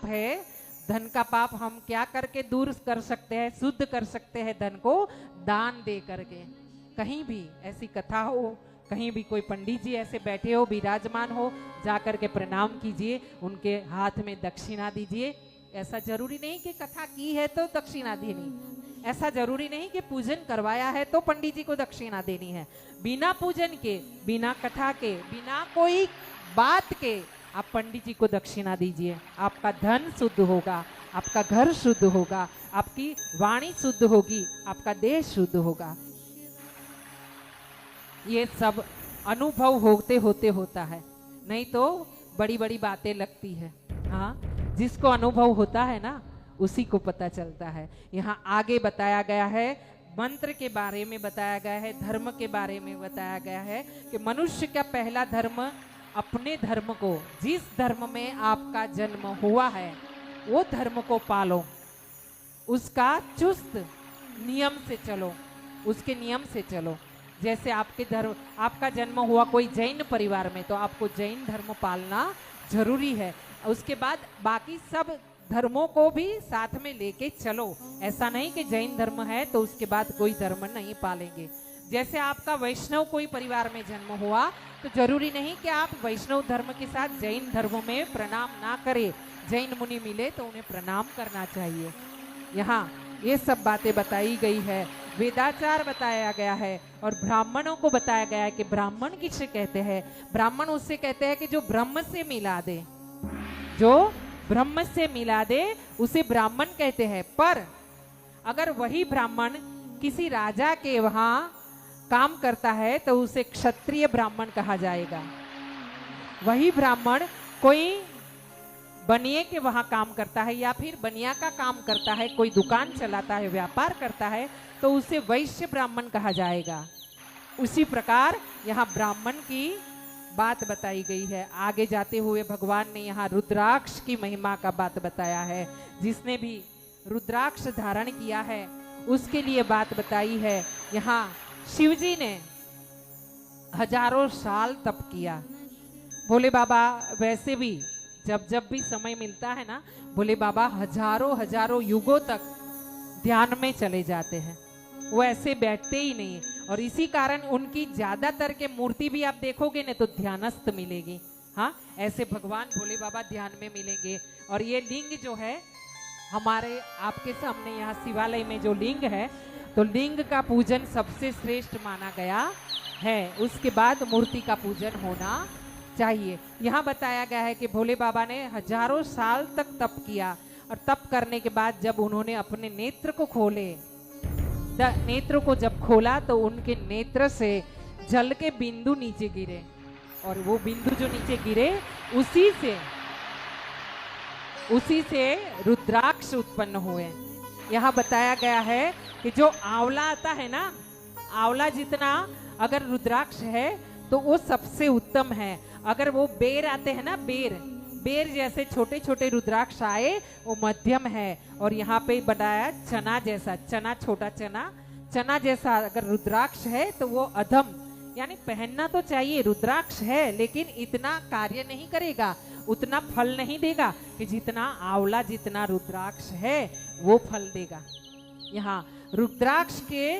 पाप है, धन का पाप हम क्या करके दूर कर सकते हैं, शुद्ध कर सकते हैं धन को? दान दे करके। कहीं भी ऐसी कथा हो, कहीं भी कोई पंडित जी ऐसे बैठे हो, विराजमान हो, जा करके प्रणाम कीजिए, उनके हाथ में दक्षिणा दीजिए। ऐसा जरूरी नहीं कि कथा की है तो दक्षिणा देनी, ऐसा जरूरी नहीं कि पूजन करवाया है तो पंडित जी को दक्षिणा देनी है। बिना पूजन के, बिना कथा के, बिना कोई बात के आप पंडित जी को दक्षिणा दीजिए। आपका धन शुद्ध होगा, आपका घर शुद्ध होगा, आपकी वाणी शुद्ध होगी, आपका देश शुद्ध होगा। ये सब अनुभव होते होते होता है, नहीं तो बड़ी बड़ी बातें लगती है। हाँ, जिसको अनुभव होता है ना उसी को पता चलता है। यहाँ आगे बताया गया है, मंत्र के बारे में बताया गया है, धर्म के बारे में बताया गया है कि मनुष्य का पहला धर्म अपने धर्म को, जिस धर्म में आपका जन्म हुआ है वो धर्म को पालो, उसका चुस्त नियम से चलो, उसके नियम से चलो। जैसे आपके धर्म, आपका जन्म हुआ कोई जैन परिवार में तो आपको जैन धर्म पालना जरूरी है। उसके बाद बाकी सब धर्मों को भी साथ में लेके चलो। ऐसा नहीं कि जैन धर्म है तो उसके बाद कोई धर्म नहीं पालेंगे। जैसे आपका वैष्णव कोई परिवार में जन्म हुआ तो जरूरी नहीं कि आप वैष्णव धर्म के साथ जैन धर्म में प्रणाम ना करें। जैन मुनि मिले तो उन्हें प्रणाम करना चाहिए। यहाँ ये सब बातें बताई गई है, वेदाचार बताया गया है और ब्राह्मणों को बताया गया है कि ब्राह्मण किसे कहते हैं। ब्राह्मण उससे कहते हैं कि जो ब्रह्म से मिला दे, जो ब्रह्म से मिला दे उसे ब्राह्मण कहते हैं। पर अगर वही ब्राह्मण किसी राजा के वहां काम करता है तो उसे क्षत्रिय ब्राह्मण कहा जाएगा। वही ब्राह्मण कोई बनिए के वहां काम करता है या फिर बनिया का काम करता है, कोई दुकान चलाता है, व्यापार करता है, तो उसे वैश्य ब्राह्मण कहा जाएगा। उसी प्रकार यहाँ ब्राह्मण की बात बताई गई है। आगे जाते हुए भगवान ने यहाँ रुद्राक्ष की महिमा का बात बताया है। जिसने भी रुद्राक्ष धारण किया है उसके लिए बात बताई है। यहाँ शिव जी ने हजारों साल तप किया। भोले बाबा वैसे भी जब जब भी समय मिलता है ना, भोले बाबा हजारों हजारों युगों तक ध्यान में चले जाते हैं, वो ऐसे बैठते ही नहीं। और इसी कारण उनकी ज्यादातर के मूर्ति भी आप देखोगे ना तो ध्यानस्थ मिलेगी। हाँ, ऐसे भगवान भोले बाबा ध्यान में मिलेंगे। और ये लिंग जो है हमारे आपके सामने यहाँ शिवालय में जो लिंग है, तो लिंग का पूजन सबसे श्रेष्ठ माना गया है। उसके बाद मूर्ति का पूजन होना चाहिए। यहाँ बताया गया है कि भोले बाबा ने हजारों साल तक तप किया और तप करने के बाद जब उन्होंने अपने नेत्र को खोले, नेत्र को जब खोला तो उनके नेत्र से जल के बिंदु नीचे गिरे और वो बिंदु जो नीचे गिरे उसी से रुद्राक्ष उत्पन्न हुए। यहाँ बताया गया है कि जो आंवला आता है ना, आंवला जितना अगर रुद्राक्ष है तो वो सबसे उत्तम है। अगर वो बेर आते हैं ना, बेर जैसे छोटे छोटे रुद्राक्ष आए वो मध्यम है। और यहाँ पे बताया चना जैसा, चना छोटा चना जैसा अगर रुद्राक्ष है तो वो अधम, यानी पहनना तो चाहिए, रुद्राक्ष है लेकिन इतना कार्य नहीं करेगा, उतना फल नहीं देगा कि जितना आंवला, जितना रुद्राक्ष है वो फल देगा। यहाँ रुद्राक्ष के